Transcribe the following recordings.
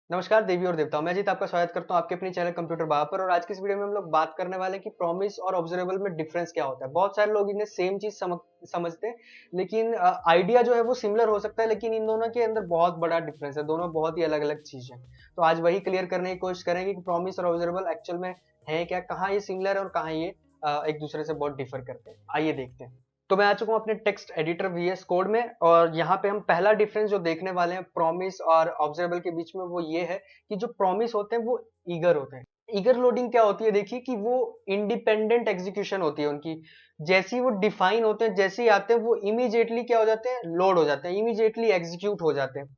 नमस्कार देवी और देवताओं, मैं अजीत आपका स्वागत करता हूं आपके अपने चैनल कंप्यूटर बाबा पर। और आज की इस वीडियो में हम लोग बात करने वाले हैं कि प्रॉमिस और ऑब्जर्वेबल में डिफरेंस क्या होता है। बहुत सारे लोग इन्हें सेम चीज समझते हैं, लेकिन आइडिया जो है वो सिमिलर हो सकता है, लेकिन इन दोनों के अंदर बहुत बड़ा डिफरेंस है। दोनों बहुत ही अलग अलग चीज है। तो आज वही क्लियर करने की कोशिश करेंगे कि प्रॉमिस और ऑब्जर्वेबल एक्चुअल में है क्या, कहाँ ये सिमिलर है और कहाँ ये एक दूसरे से बहुत डिफर करते हैं। आइए देखते हैं। तो मैं आ चुका हूँ अपने टेक्स्ट एडिटर वीएस कोड में, और यहाँ पे हम पहला डिफरेंस जो देखने वाले हैं प्रॉमिस और ऑब्जर्वेबल के बीच में, वो ये है कि जो प्रॉमिस होते हैं वो ईगर होते हैं। ईगर लोडिंग क्या होती है, देखिए कि वो इंडिपेंडेंट एग्जीक्यूशन होती है उनकी। जैसे ही वो डिफाइन होते हैं, जैसे ही आते हैं, वो इमीडिएटली क्या हो जाते हैं, लोड हो जाते हैं, इमीडिएटली एग्जीक्यूट हो जाते हैं।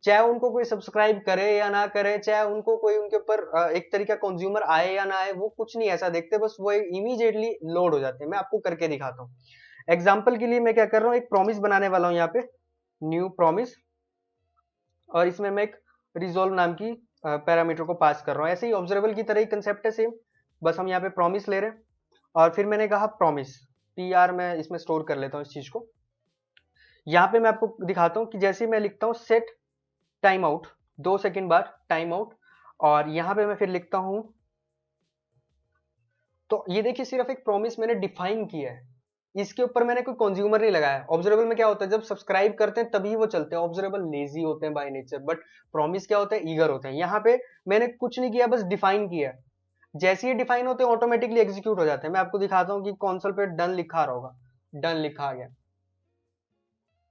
चाहे उनको कोई सब्सक्राइब करे या ना करे, चाहे उनको कोई उनके ऊपर एक तरीका कंज्यूमर आए या ना आए, वो कुछ नहीं ऐसा देखते, बस वो इमीडिएटली लोड हो जाते हैं। मैं आपको करके दिखाता हूँ। एग्जाम्पल के लिए मैं क्या कर रहा हूँ, एक प्रॉमिस बनाने वाला हूँ यहाँ पे, न्यू प्रॉमिस। और इसमें मैं एक रिजोल्व नाम की पैरामीटर को पास कर रहा हूँ। ऐसे ही ऑब्जर्वेबल की तरह ही कंसेप्ट है सेम, बस हम यहाँ पे प्रॉमिस ले रहे हैं। और फिर मैंने कहा प्रॉमिस, पी आर मैं इसमें स्टोर कर लेता हूँ इस चीज को। यहाँ पे मैं आपको दिखाता हूँ कि जैसे मैं लिखता हूँ सेट टाइम आउट, 2 सेकंड बाद टाइम आउट, और यहाँ पे मैं फिर लिखता हूँ। तो ये देखिए, सिर्फ एक प्रॉमिस मैंने डिफाइन किया है, इसके ऊपर मैंने कोई कंज्यूमर नहीं लगाया। ऑब्जर्वेबल में क्या होता है, जब सब्सक्राइब करते हैं तभी वो चलते हैं। ऑब्जर्वेबल लेजी होते हैं बाय नेचर, बट प्रॉमिस क्या होता है, ईगर होते हैं। यहाँ पे मैंने कुछ नहीं किया, बस डिफाइन किया। जैसे ही डिफाइन होते हैं ऑटोमेटिकली एग्जीक्यूट हो जाते हैं। मैं आपको दिखाता हूँ कि कॉन्सोल पे डन लिखा आ रहा होगा, डन लिखा आ गया।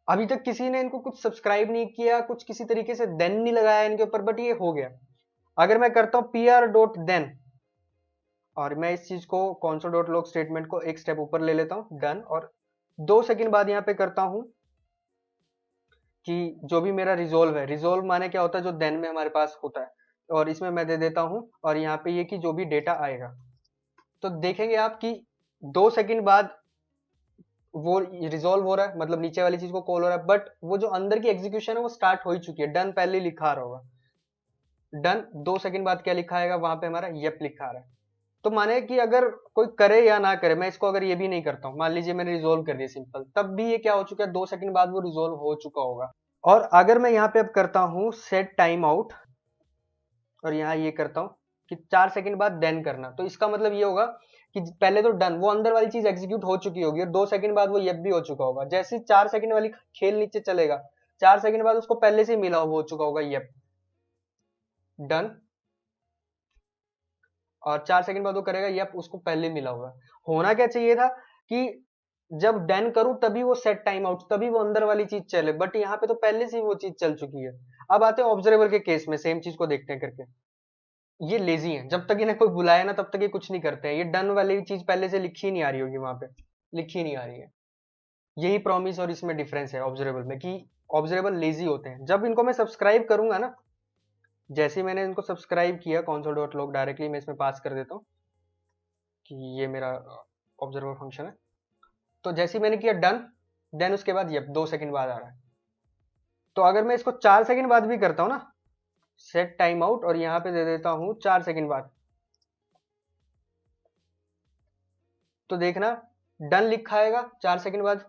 अभी तक किसी ने इनको कुछ सब्सक्राइब नहीं किया, कुछ किसी तरीके से देन नहीं लगाया इनके ऊपर, बट ये हो गया। अगर मैं करता हूँ पी आर डॉट देन, और मैं इस चीज को console डॉट लॉग स्टेटमेंट को एक स्टेप ऊपर ले लेता हूँ, डन, और 2 सेकंड बाद यहाँ पे करता हूँ कि जो भी मेरा रिजोल्व है, रिजोल्व माने क्या होता है, जो देन में हमारे पास होता है, और इसमें मैं दे देता हूँ, और यहाँ पे ये कि जो भी डेटा आएगा। तो देखेंगे आप कि 2 सेकंड बाद वो रिजोल्व हो रहा है, मतलब नीचे वाली चीज को कॉल हो रहा है, बट वो जो अंदर की एग्जीक्यूशन है वो स्टार्ट हो ही चुकी है। डन पहले लिखा आ रहा होगा, डन 2 सेकंड बाद क्या लिखा आएगा, वहां पे हमारा येप लिखा आ रहा है। तो माने कि अगर कोई करे या ना करे, मैं इसको अगर ये भी नहीं करता हूँ, मान लीजिए मैंने रिजोल्व कर दिया सिंपल, तब भी ये क्या हो चुका है, 2 सेकंड बाद वो रिजोल्व हो चुका होगा। और अगर मैं यहाँ पे अब करता हूँ सेट टाइम आउट, और यहाँ ये करता हूँ कि 4 सेकंड बाद देन करना, तो इसका मतलब ये होगा कि पहले तो डन, वो अंदर वाली चीज एग्जीक्यूट हो चुकी होगी, और 2 सेकंड बाद वो ये भी हो चुका होगा। जैसे 4 सेकंड वाली खेल नीचे चलेगा, 4 सेकंड बाद उसको पहले से ही मिला हो चुका होगा ये डन, और 4 सेकंड बाद वो करेगा ये उसको पहले मिला हुआ है। होना क्या चाहिए था कि जब डन करूं तभी वो सेट टाइम आउट, तभी वो अंदर वाली चीज चले, बट यहाँ पे तो पहले से ही वो चीज चल चुकी है। अब आते हैं ऑब्जर्वेबल के केस में, सेम चीज को देखते हैं करके। ये लेजी है, जब तक इन्हें कोई बुलाए ना तब तक ये कुछ नहीं करते हैं। ये डन वाली चीज पहले से लिखी नहीं आ रही होगी वहां पे, लिखी नहीं आ रही है। यही प्रॉमिस और इसमें डिफरेंस है ऑब्जर्वेबल में, कि ऑब्जर्वेबल लेजी होते हैं। जब इनको मैं सब्सक्राइब करूंगा ना, जैसे ही मैंने इनको सब्सक्राइब किया console डॉट लॉग, डायरेक्टली मैं इसमें पास कर देता हूँ कि ये मेरा ऑब्जर्वर फंक्शन है। तो जैसे ही मैंने किया डन, देन उसके बाद ये 2 सेकंड बाद आ रहा है। तो अगर मैं इसको 4 सेकंड बाद भी करता हूँ ना, सेट टाइम आउट, और यहाँ पे दे देता हूँ 4 सेकंड बाद, तो देखना डन लिखा आएगा 4 सेकंड बाद।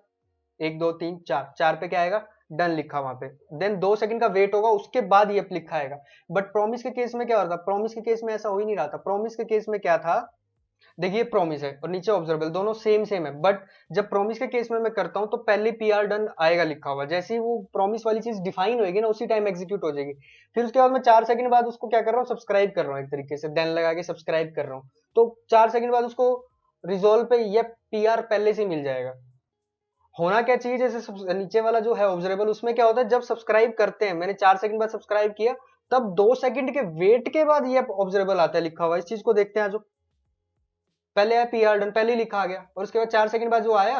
1 2 3 4, 4 पे क्या आएगा, डन लिखा वहां पे। देन 2 सेकंड का वेट होगा, उसके बाद ये लिखा आएगा। बट प्रॉमिस के केस में क्या होता था, प्रॉमिस के केस में ऐसा हो ही नहीं रहा था। प्रॉमिस के केस में क्या था, देखिए प्रॉमिस है और नीचे ऑब्जर्वेबल, दोनों सेम सेम है, बट जब प्रॉमिस के केस में मैं करता हूं तो पहले पी आर डन आएगा लिखा हुआ। जैसे ही वो प्रॉमिस वाली चीज डिफाइन होगी ना, उसी टाइम एग्जीक्यूट हो जाएगी। फिर उसके बाद मैं 4 सेकंड बाद उसको क्या कर रहा हूँ, सब्सक्राइब कर रहा हूँ, एक तरीके से देन लगा के सब्सक्राइब कर रहा हूँ। तो 4 सेकंड बाद उसको रिजोल्व पे ये पी आर पहले से मिल जाएगा। होना क्या चाहिए, जैसे नीचे वाला जो है ऑब्जर्वेबल, उसमें क्या होता है, जब सब्सक्राइब करते हैं, मैंने 4 सेकंड बाद सब्सक्राइब किया, तब 2 सेकंड के वेट के बाद ये ऑब्जर्वेबल आता है लिखा हुआ। इस चीज को देखते हैं। जो पहले आया पी आर डन, पहले ही लिखा आ गया, और उसके बाद 4 सेकंड बाद जो आया,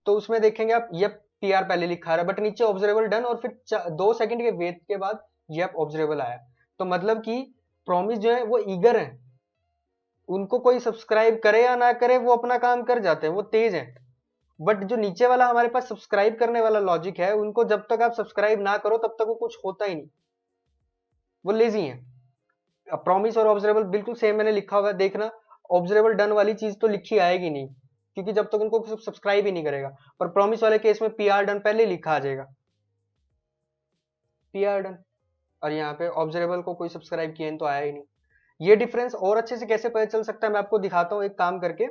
तो उसमें देखेंगे आप ये पी आर पहले लिखा रहा है, बट नीचे ऑब्जर्वेबल डन, और फिर 2 सेकंड के वेट के बाद ये ऑब्जर्वेबल आया। तो मतलब कि प्रॉमिस जो है वो ईगर है, उनको कोई सब्सक्राइब करे या ना करे वो अपना काम कर जाते हैं, वो तेज है। बट जो नीचे वाला हमारे पास सब्सक्राइब करने वाला लॉजिक है, उनको जब तक आप सब्सक्राइब ना करो तब तक वो कुछ होता ही नहीं, वो लेजी है। प्रॉमिस और ऑब्जर्वेबल बिल्कुल सेम मैंने लिखा हुआ है, देखना। ऑब्जर्वेबल डन वाली चीज तो लिखी आएगी नहीं, क्योंकि जब तक उनको सब्सक्राइब ही नहीं करेगा। पर प्रॉमिस वाले केस में पी आर डन पहले लिखा आ जाएगा, पी आर डन। और यहाँ पे ऑब्जर्वेबल को कोई सब्सक्राइब किया तो आया ही नहीं। ये डिफरेंस और अच्छे से कैसे पता चल सकता है, मैं आपको दिखाता हूँ एक काम करके।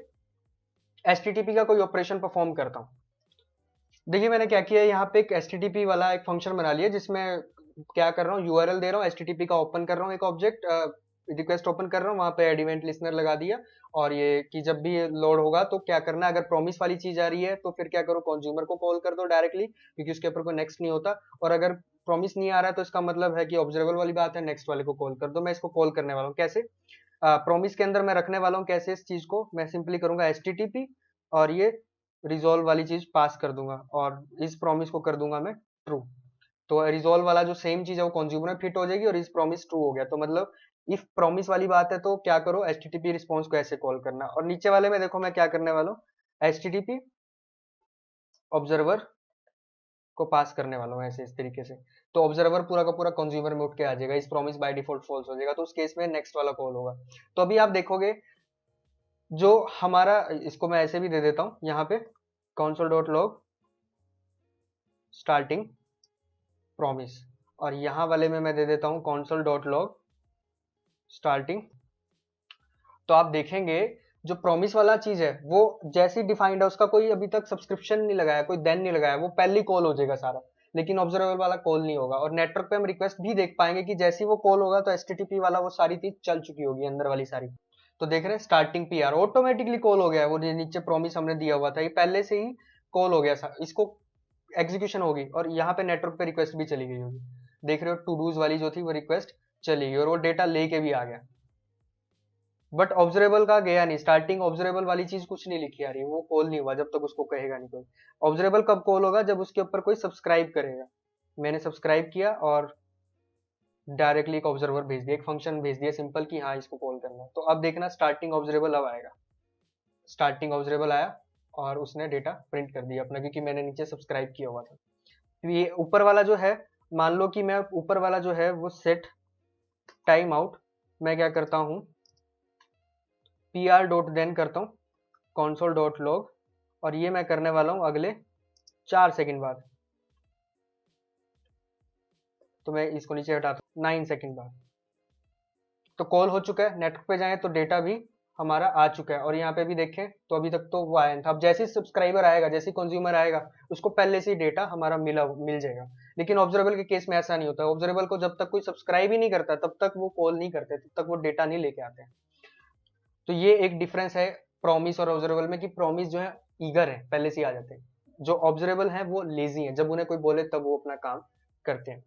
HTTP का कोई ऑपरेशन परफॉर्म करता हूँ। देखिए मैंने क्या किया, यहाँ पे एक HTTP वाला एक फंक्शन बना लिया, जिसमें क्या कर रहा हूँ, यूआरएल दे रहा हूँ, HTTP का ओपन कर रहा हूँ, एक ऑब्जेक्ट रिक्वेस्ट ओपन कर रहा हूँ, वहां पे एड इवेंट लिसनर लगा दिया। और ये कि जब भी लोड होगा तो क्या करना है, अगर प्रॉमिस वाली चीज आ रही है तो फिर क्या करो, कंज्यूमर को कॉल कर दो डायरेक्टली, क्योंकि उसके ऊपर कोई नेक्स्ट नहीं होता। और अगर प्रॉमिस नहीं आ रहा है तो इसका मतलब है कि ऑब्जर्वेबल वाली बात है, नेक्स्ट वाले को कॉल कर दो। मैं इसको कॉल करने वाला हूँ कैसे, प्रॉमिस के अंदर मैं रखने वाला हूँ कैसे इस चीज को, मैं सिंपली करूंगा HTTP और ये रिजॉल्व वाली चीज पास कर दूंगा, और इस प्रॉमिस को कर दूंगा मैं ट्रू। तो रिजॉल्व वाला जो सेम चीज है वो कंज्यूमर में फिट हो जाएगी, और इस प्रॉमिस ट्रू हो गया। तो मतलब इफ प्रॉमिस वाली बात है तो क्या करो, HTTP रिस्पॉन्स को ऐसे कॉल करना। और नीचे वाले में देखो मैं क्या करने वाला हूँ, HTTP ऑब्जर्वर को पास करने वाला हूँ ऐसे, इस तरीके से। तो ऑब्जर्वर पूरा का पूरा कंज्यूमर में उठ के आ जाएगा, इस प्रॉमिस बाय डिफॉल्ट फॉल्स हो जाएगा, तो उस केस में नेक्स्ट वाला कॉल होगा। तो अभी आप देखोगे जो हमारा, इसको मैं ऐसे भी दे देता हूँ यहाँ पे, console.log स्टार्टिंग प्रॉमिस, और यहाँ वाले में मैं दे देता हूँ console.log स्टार्टिंग। तो आप देखेंगे जो प्रॉमिस वाला चीज है वो जैसी डिफाइंड है, उसका कोई अभी तक सब्सक्रिप्शन नहीं लगाया, कोई देन नहीं लगाया, वो पहली कॉल हो जाएगा सारा। लेकिन ऑब्जर्वेबल वाला कॉल नहीं होगा। और नेटवर्क पे हम रिक्वेस्ट भी देख पाएंगे कि जैसी वो कॉल होगा तो HTTP वाला वो सारी चीज चल चुकी होगी अंदर वाली सारी। तो देख रहे हैं स्टार्टिंग PR ऑटोमेटिकली कॉल हो गया है, वो जो नीचे प्रॉमिस हमने दिया हुआ था ये पहले से ही कॉल हो गया, इसको एग्जीक्यूशन होगी, और यहाँ पे नेटवर्क पे रिक्वेस्ट भी चली गई होगी। देख रहे हो टू डूज वाली जो थी वो रिक्वेस्ट चली गई, और वो डेटा लेके भी आ गया। बट ऑब्जरेबल का गया नहीं, स्टार्टिंग ऑब्जरेबल वाली चीज कुछ नहीं लिखी आ रही, वो कॉल नहीं हुआ जब तक उसको कहेगा नहीं कोई। ऑब्जरेबल कब कॉल होगा, जब उसके ऊपर कोई सब्सक्राइब करेगा। मैंने सब्सक्राइब किया और डायरेक्टली एक ऑब्जर्वर भेज दिया, एक फंक्शन भेज दिया सिंपल कि हाँ इसको कॉल करना है। तो अब देखना स्टार्टिंग ऑब्जरेबल अब आएगा, स्टार्टिंग ऑब्जरेबल आया और उसने डेटा प्रिंट कर दिया अपना, क्योंकि मैंने नीचे सब्सक्राइब किया हुआ था। तो ये ऊपर वाला जो है, मान लो कि मैं ऊपर वाला जो है वो सेट टाइम आउट, मैं क्या करता हूँ, PR.then करता हूँ console.log, और ये मैं करने वाला हूँ अगले 4 सेकंड बाद। तो मैं इसको नीचे हटाता हूँ 9 सेकंड बाद। तो कॉल हो चुका है, नेटवर्क पे जाएं तो डेटा भी हमारा आ चुका है, और यहाँ पे भी देखें तो अभी तक तो वो आया नहीं था। अब जैसे ही सब्सक्राइबर आएगा, जैसे कंज्यूमर आएगा, उसको पहले से ही डेटा हमारा मिल जाएगा। लेकिन ऑब्जर्वेबल के केस में ऐसा नहीं होता। ऑब्जर्वेबल को जब तक कोई सब्सक्राइब ही नहीं करता तब तक वो कॉल नहीं करते, तब तक वो डेटा नहीं लेके आते हैं। तो ये एक डिफरेंस है प्रॉमिस और ऑब्जर्वेबल में, कि प्रॉमिस जो है ईगर है, पहले से ही आ जाते हैं। जो ऑब्जर्वेबल है वो लेजी है, जब उन्हें कोई बोले तब वो अपना काम करते हैं।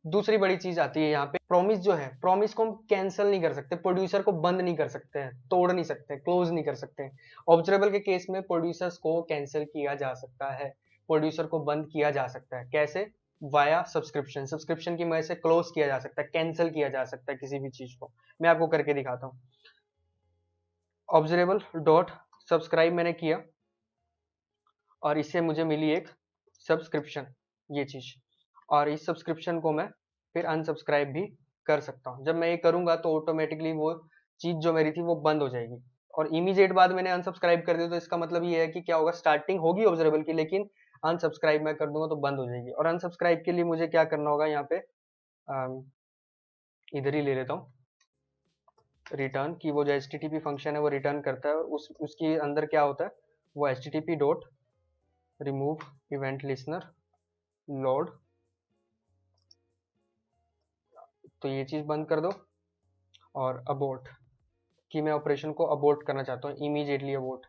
दूसरी बड़ी चीज आती है यहाँ पे, प्रॉमिस जो है, प्रॉमिस को हम कैंसिल नहीं कर सकते, प्रोड्यूसर को बंद नहीं कर सकते हैं, तोड़ नहीं सकते, क्लोज नहीं कर सकते हैं। ऑब्जर्वेबल के केस में प्रोड्यूसर्स को कैंसिल किया जा सकता है, प्रोड्यूसर को बंद किया जा सकता है। कैसे, वाया सब्सक्रिप्शन, सब्सक्रिप्शन की वजह से क्लोज किया जा सकता है, कैंसिल किया जा सकता है किसी भी चीज को। मैं आपको करके दिखाता हूँ। ऑब्जरेबल डॉट सब्सक्राइब मैंने किया, और इससे मुझे मिली एक सब्सक्रिप्शन, ये चीज। और इस सब्सक्रिप्शन को मैं फिर अनसब्सक्राइब भी कर सकता हूँ। जब मैं ये करूंगा तो ऑटोमेटिकली वो चीज जो मेरी थी वो बंद हो जाएगी, और इमीडिएट बाद मैंने अनसब्सक्राइब कर दिया। तो इसका मतलब ये है कि क्या होगा, स्टार्टिंग होगी ऑब्जरेबल की, लेकिन अनसब्सक्राइब मैं कर दूंगा तो बंद हो जाएगी। और अनसब्सक्राइब के लिए मुझे क्या करना होगा, यहाँ पे इधर ही ले लेता हूँ रिटर्न की, वो जो HTTP फंक्शन है वो रिटर्न करता है, और उसके अंदर क्या होता है, वो HTTP dot remove event listener load. तो ये चीज बंद कर दो, और अबोर्ट कि मैं ऑपरेशन को अबोर्ट करना चाहता हूँ, इमीडिएटली अबोर्ट।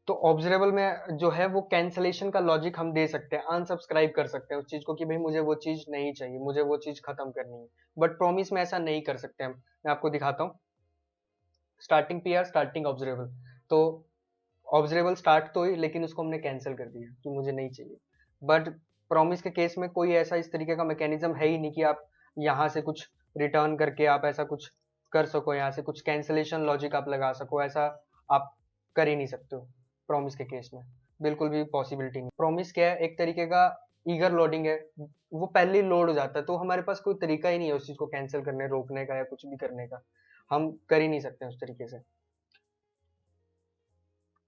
तो ऑब्जरेबल में जो है वो कैंसलेशन का लॉजिक हम दे सकते हैं, अनसब्सक्राइब कर सकते हैं उस चीज को कि भाई मुझे वो चीज नहीं चाहिए, मुझे वो चीज खत्म करनी है। बट प्रॉमिस में ऐसा नहीं कर सकते हम। मैं आपको दिखाता हूँ, स्टार्टिंग PR स्टार्टिंग ऑब्जरेबल। तो ऑब्जरेबल स्टार्ट तो ही, लेकिन उसको हमने कैंसिल कर दिया कि मुझे नहीं चाहिए। बट प्रॉमिस के केस में कोई ऐसा इस तरीके का मैकेनिज्म है ही नहीं कि आप यहाँ से कुछ रिटर्न करके आप ऐसा कुछ कर सको, यहाँ से कुछ कैंसलेशन लॉजिक आप लगा सको, ऐसा आप कर ही नहीं सकते हो प्रॉमिस के केस में, बिल्कुल भी पॉसिबिलिटी नहीं। प्रॉमिस क्या है, एक तरीके का ईगर लोडिंग है, वो पहले लोड हो जाता है, तो हमारे पास कोई तरीका ही नहीं है उस चीज को कैंसिल करने, रोकने का या कुछ भी करने का, हम कर ही नहीं सकते उस तरीके से।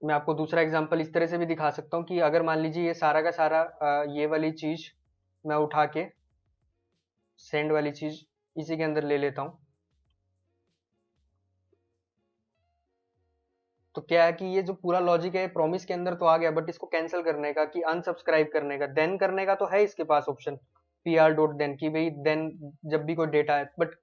मैं आपको दूसरा एग्जांपल इस तरह से भी दिखा सकता हूँ कि अगर मान लीजिए ये सारा का सारा ये वाली चीज मैं उठा के सेंड वाली चीज इसी के अंदर ले लेता हूं। तो क्या है कि ये जो पूरा लॉजिक है प्रॉमिस के अंदर तो आ गया, बट इसको कैंसिल करने का कि अनसब्सक्राइब करने का, देन करने का तो है इसके पास ऑप्शन pr.then की भाई देन जब भी कोई डेटा है, बट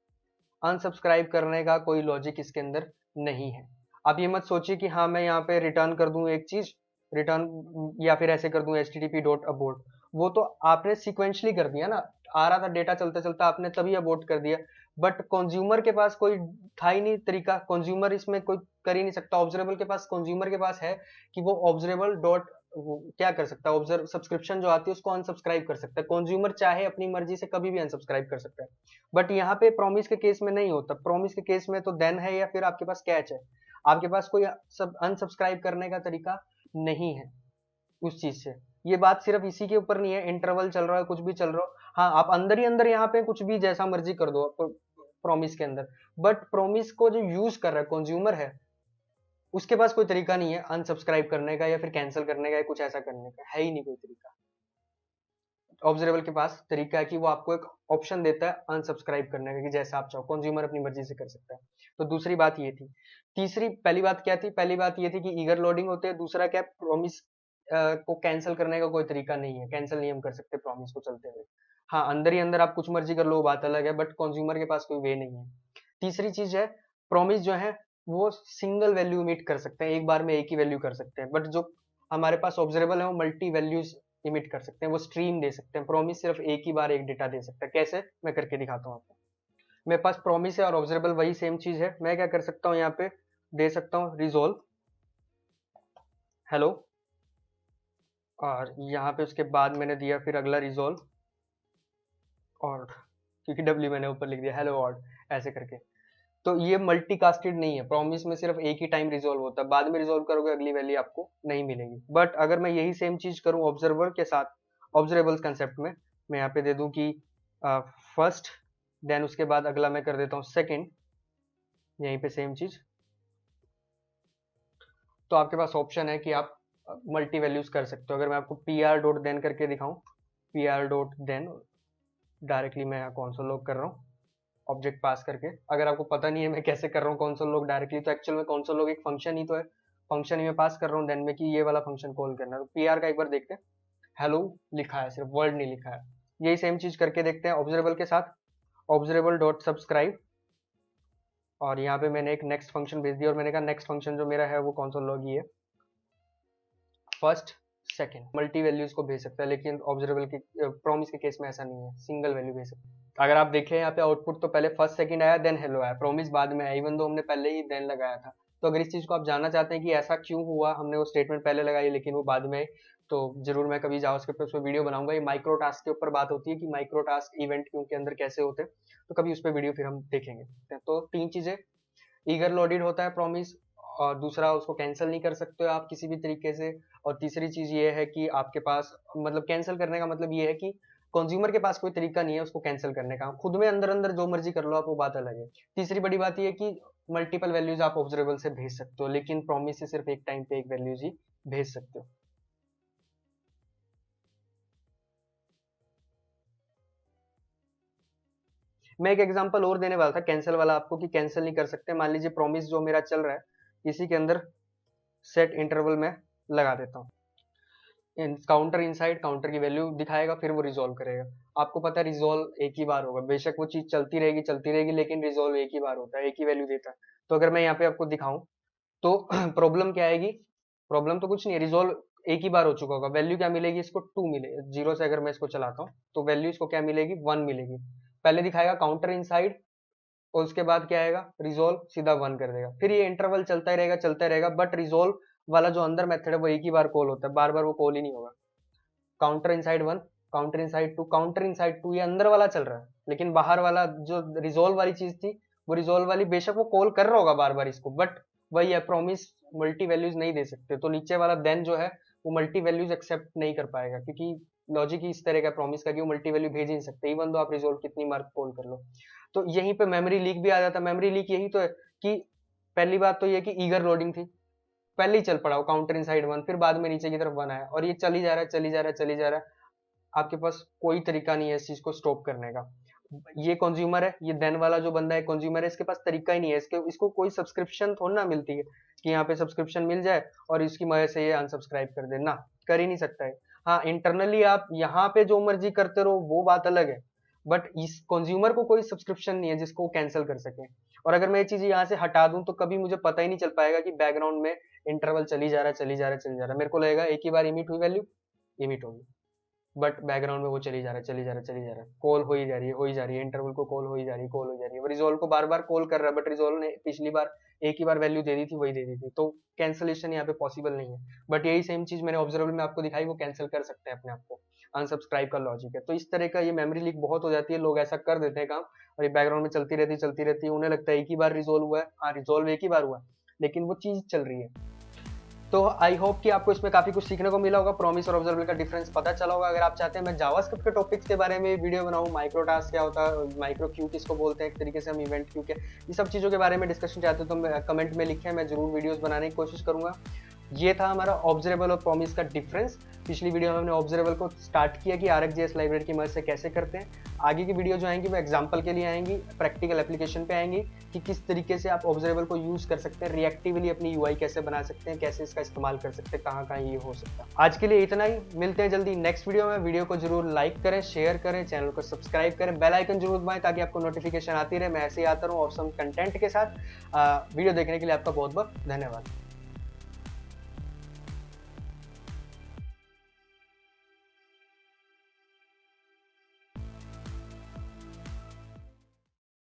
अनसब्सक्राइब करने का कोई लॉजिक इसके अंदर नहीं है। आप ये मत सोचिए कि हाँ मैं यहाँ पे रिटर्न कर दूं एक चीज, रिटर्न या फिर ऐसे कर दूं http.abort, वो तो आपने सिक्वेंशली कर दिया ना, आ रहा था डेटा चलते चलते आपने तभी अबोर्ट कर दिया। बट कंज्यूमर के पास कोई था ही नहीं तरीका, कंज्यूमर इसमें कोई कर ही नहीं सकता। ऑब्जर्वेबल के पास, कंज्यूमर के पास है कि वो ऑब्जर्वेबल डॉट क्या कर सकता है, ऑब्जर्व सब्सक्रिप्शन जो आती है उसको अनसब्सक्राइब कर सकता है। कंज्यूमर चाहे अपनी मर्जी से कभी भी अनसब्सक्राइब कर सकता है। बट यहाँ पे प्रॉमिस के केस में नहीं होता। प्रॉमिस के केस में तो देन है या फिर आपके पास कैच है, आपके पास कोई सब अनसब्सक्राइब करने का तरीका नहीं है उस चीज से। ये बात सिर्फ इसी के ऊपर नहीं है, इंटरवल चल रहा है कुछ भी चल रहा हो, हाँ आप अंदर ही अंदर यहाँ पे कुछ भी जैसा मर्जी कर दो प्रॉमिस के अंदर, बट प्रॉमिस को जो यूज कर रहा है कंज्यूमर है उसके पास कोई तरीका नहीं है अनसब्सक्राइब करने का या फिर कैंसिल करने का या कुछ ऐसा करने का, है ही नहीं कोई तरीका। ऑब्जर्वेबल के पास तरीका है कि वो आपको एक ऑप्शन देता है अनसब्सक्राइब करने का कि जैसा आप चाहो, कंज्यूमर अपनी मर्जी से कर सकता है। तो दूसरी बात ये थी। तीसरी, पहली बात क्या थी, पहली बात ये थी कि ईगर लोडिंग होते हैं। दूसरा क्या, प्रॉमिस को कैंसिल करने का कोई तरीका नहीं है, कैंसिल नहीं हम कर सकते प्रॉमिस को चलते हुए। हाँ अंदर ही अंदर आप कुछ मर्जी कर लो वो बात अलग है, बट कंज्यूमर के पास कोई वे नहीं है। तीसरी चीज है, प्रॉमिस जो है वो सिंगल वैल्यू इमिट कर सकते हैं, एक बार में एक ही वैल्यू कर सकते हैं। बट जो हमारे पास ऑब्जर्वेबल है वो मल्टी वैल्यूज इमिट कर सकते हैं, वो स्ट्रीम दे सकते हैं। प्रॉमिस सिर्फ एक ही बार एक डेटा दे सकता है। कैसे, मैं करके दिखाता हूँ आपको। मेरे पास प्रॉमिस है और ऑब्जर्वेबल वही सेम चीज है। मैं क्या कर सकता हूँ, यहाँ पे दे सकता हूँ रिजोल्व हेलो, और यहाँ पे उसके बाद मैंने दिया फिर अगला रिजोल्व और, क्योंकि डब्ल्यू मैंने ऊपर लिख दिया हेलो वर्ल्ड ऐसे करके। तो ये मल्टीकास्टेड नहीं है, प्रॉमिस में सिर्फ एक ही टाइम रिजोल्व होता है, बाद में रिजोल्व करोगे अगली वैल्यू आपको नहीं मिलेगी। बट अगर मैं यही सेम चीज करूं ऑब्जर्वर के साथ, ऑब्जर्वेबल्स कंसेप्ट में, मैं यहाँ पे दे दूं कि फर्स्ट, देन उसके बाद अगला मैं कर देता हूँ सेकंड, यहीं पे सेम चीज। तो आपके पास ऑप्शन है कि आप मल्टी वैल्यूज कर सकते हो। अगर मैं आपको pr.then करके दिखाऊं, pr.then डायरेक्टली मैं यहाँ कॉन्सोल लॉग कर रहा हूँ ऑब्जेक्ट पास करके। अगर आपको पता नहीं है मैं कैसे कर रहा हूँ कॉन्सोल लॉग डायरेक्टली, तो एक्चुअल में कॉन्सोल लॉग एक फंक्शन ही तो है, फंक्शन ही मैं पास कर रहा हूँ देन में कि ये वाला फंक्शन कॉल करना है। तो पीआर का एक बार देखते हैं, हेलो लिखा है सिर्फ, वर्ड नहीं लिखा है। यही सेम चीज करके देखते हैं ऑब्जर्वेबल के साथ, ऑब्जर्वेबल डॉट सब्सक्राइब, और यहाँ पे मैंने एक नेक्स्ट फंक्शन भेज दिया और मैंने कहा नेक्स्ट फंक्शन जो मेरा है वो कॉन्सोल लॉग ही है, फर्स्ट सेकंड मल्टी वैल्यूज को भेज सकता है। लेकिन ऑब्जर्वेबल के प्रॉमिस के केस में ऐसा नहीं है, सिंगल वैल्यू भेज सकता है। अगर आप देखें यहाँ पे आउटपुट तो पहले फर्स्ट सेकंड आया देन हेलो आया, प्रॉमिस बाद में आया, इवन दो हमने पहले ही देन लगाया था। तो अगर इस चीज को आप जानना चाहते हैं कि ऐसा क्यों हुआ, हमने वो स्टेटमेंट पहले लगाई लेकिन वो बाद में, तो जरूर मैं कभी जावास्क्रिप्ट पे उस पर वीडियो बनाऊंगा। ये माइक्रो टास्क के ऊपर बात होती है कि माइक्रो टास्क इवेंट क्यों के अंदर कैसे होते हैं, तो कभी उस पर वीडियो फिर हम देखेंगे। तो तीन चीजें, ईगर लोडेड होता है प्रॉमिस, और दूसरा उसको कैंसिल नहीं कर सकते हो आप किसी भी तरीके से, और तीसरी चीज ये है कि आपके पास, मतलब कैंसिल करने का मतलब ये है कि कंज्यूमर के पास कोई तरीका नहीं है उसको कैंसिल करने का, खुद में अंदर अंदर जो मर्जी कर लो आप, वो बात अलग है। तीसरी बड़ी बात ये है कि मल्टीपल वैल्यूज आप ऑब्जर्वेबल से भेज सकते हो, लेकिन प्रॉमिस से सिर्फ एक टाइम पे एक वैल्यूज ही भेज सकते हो। मैं एक एग्जांपल और देने वाला था कैंसिल वाला आपको, कि कैंसिल नहीं कर सकते। मान लीजिए प्रॉमिस जो मेरा चल रहा है इसी के अंदर सेट इंटरवल में लगा देता हूँ, काउंटर इनसाइड काउंटर की वैल्यू दिखाएगा फिर वो रिजोल्व करेगा। आपको पता है रिजोल्व एक ही बार होगा, बेशक वो चीज चलती रहेगी लेकिन रिजोल्व एक ही बार होता है, एक ही वैल्यू देता है। तो अगर मैं यहाँ पे आपको दिखाऊं तो प्रॉब्लम क्या आएगी, प्रॉब्लम तो कुछ नहीं है, रिजोल्व एक ही बार हो चुका होगा। वैल्यू क्या मिलेगी इसको, 2 मिलेगी। जीरो से अगर मैं इसको चलाता हूँ तो वैल्यू इसको क्या मिलेगी, 1 मिलेगी। पहले दिखाएगा काउंटर इनसाइड और उसके बाद क्या आएगा, रिजोल्व सीधा 1 कर देगा। फिर ये इंटरवल चलता ही रहेगा, बट रिजोल्व वाला जो अंदर मेथड है वो एक ही बार कॉल होता है, बार बार वो कॉल ही नहीं होगा। Counter inside 1, counter inside 2, counter inside 2, ये अंदर वाला चल रहा है, लेकिन बाहर वाला जो रिजोल्व वाली चीज थी, वो रिजोल्व वाली बेशक वो कॉल कर रहा होगा बार बार इसको, बट वही है प्रॉमिस मल्टी वैल्यूज नहीं दे सकते। तो नीचे वाला देन जो है वो मल्टी वैल्यूज एक्सेप्ट नहीं कर पाएगा, क्योंकि लॉजिक ही इस तरह का प्रॉमिस का कि वो मल्टी वैल्यू भेज ही नहीं सकते, इवन दो आप रिजोल्व कितनी मार्क कॉल कर लो। तो यहीं पे मेमोरी लीक भी आ जाता है। मेमोरी लीक यही तो है कि पहली बात तो ये कि ईगर लोडिंग थी, पहले ही चल पड़ा वो काउंटर इनसाइड 1, फिर बाद में नीचे की तरफ 1 आया और ये चली जा रहा है, चली जा रहा है, चली जा रहा है। आपके पास कोई तरीका नहीं है इस चीज को स्टॉप करने का। ये कंज्यूमर है, ये देन वाला जो बंदा है कंज्यूमर है, इसके पास तरीका ही नहीं है, इसको कोई सब्सक्रिप्शन थोड़ी ना मिलती है कि यहाँ पे सब्सक्रिप्शन मिल जाए और इसकी वजह से ये अनसब्सक्राइब कर दे ना, कर ही नहीं सकता है। हाँ, इंटरनली आप यहाँ पे जो मर्जी करते रहो वो बात अलग है, बट इस कंज्यूमर को कोई सब्सक्रिप्शन नहीं है जिसको कैंसिल कर सके। और अगर मैं ये चीज यहाँ से हटा दूं तो कभी मुझे पता ही नहीं चल पाएगा कि बैकग्राउंड में इंटरवल चली जा रहा है, चली जा रहा है, चली जा रहा है। मेरे को लगेगा एक ही बार इमिट हुई वैल्यू, इमिट होगी, बट बैकग्राउंड में वो चली जा रहा है, चली जा रहा है, चली जा रहा है, कॉल हो ही जा रही है, हो ही जा रही है, इंटरवल को कॉल हो ही जा रही है, कॉल हो जा रही है। वो रिजोल्व को बार बार कॉल कर रहा है, बट रिजोल्व ने पिछली बार एक ही बार वैल्यू दे दी थी, वही दे दी थी, तो कैंसलेशन यहाँ पे पॉसिबल नहीं है। बट यही सेम चीज मैंने ऑब्जर्वेबल में आपको दिखाई, वो कैंसिल कर सकते हैं अपने आप को, अनसब्सक्राइब का लॉजिक है। तो इस तरह का ये मेमोरी लीक बहुत हो जाती है, लोग ऐसा कर देते हैं काम, और ये बैकग्राउंड में चलती रहती है, उन्हें लगता है एक ही बार रिजोल्व हुआ है। हाँ, रिजोल्व एक ही बार हुआ है, लेकिन वो चीज चल रही है। तो आई होप कि आपको इसमें काफी कुछ सीखने को मिला होगा, प्रॉमिस और ऑब्जर्वेबल का डिफरेंस पता चला होगा। अगर आप चाहते हैं मैं जावास्क्रिप्ट के टॉपिक्स के बारे में वीडियो बनाऊं, माइक्रो टास्क क्या होता है, माइक्रो क्यू किसको बोलते हैं, एक तरीके से हम इवेंट क्यू के, ये सब चीजों के बारे में डिस्कशन चाहते हो तो कमेंट में लिखें, मैं जरूर वीडियोस बनाने की कोशिश करूंगा। ये था हमारा ऑब्जर्वेबल और प्रॉमिस का डिफरेंस। पिछली वीडियो में हमने ऑब्जर्वेबल को स्टार्ट किया कि आरएक्सजेएस लाइब्रेरी की मदद से कैसे करते हैं। आगे की वीडियो जो आएंगी वो एग्जांपल के लिए आएंगी, प्रैक्टिकल एप्लीकेशन पे आएंगी कि किस तरीके से आप ऑब्जर्वेबल को यूज कर सकते हैं, रिएक्टिवली अपनी यूआई कैसे बना सकते हैं, कैसे इसका इस्तेमाल कर सकते हैं, कहाँ कहाँ ये हो सकता है। आज के लिए इतना ही, मिलते हैं जल्दी नेक्स्ट वीडियो में। वीडियो को जरूर लाइक करें, शेयर करें, चैनल को सब्सक्राइब करें, बेल आइकन जरूर दबाएं ताकि आपको नोटिफिकेशन आती रहे। मैं ऐसे ही आता रहूँ ऑसम कंटेंट के साथ। वीडियो देखने के लिए आपका बहुत बहुत धन्यवाद।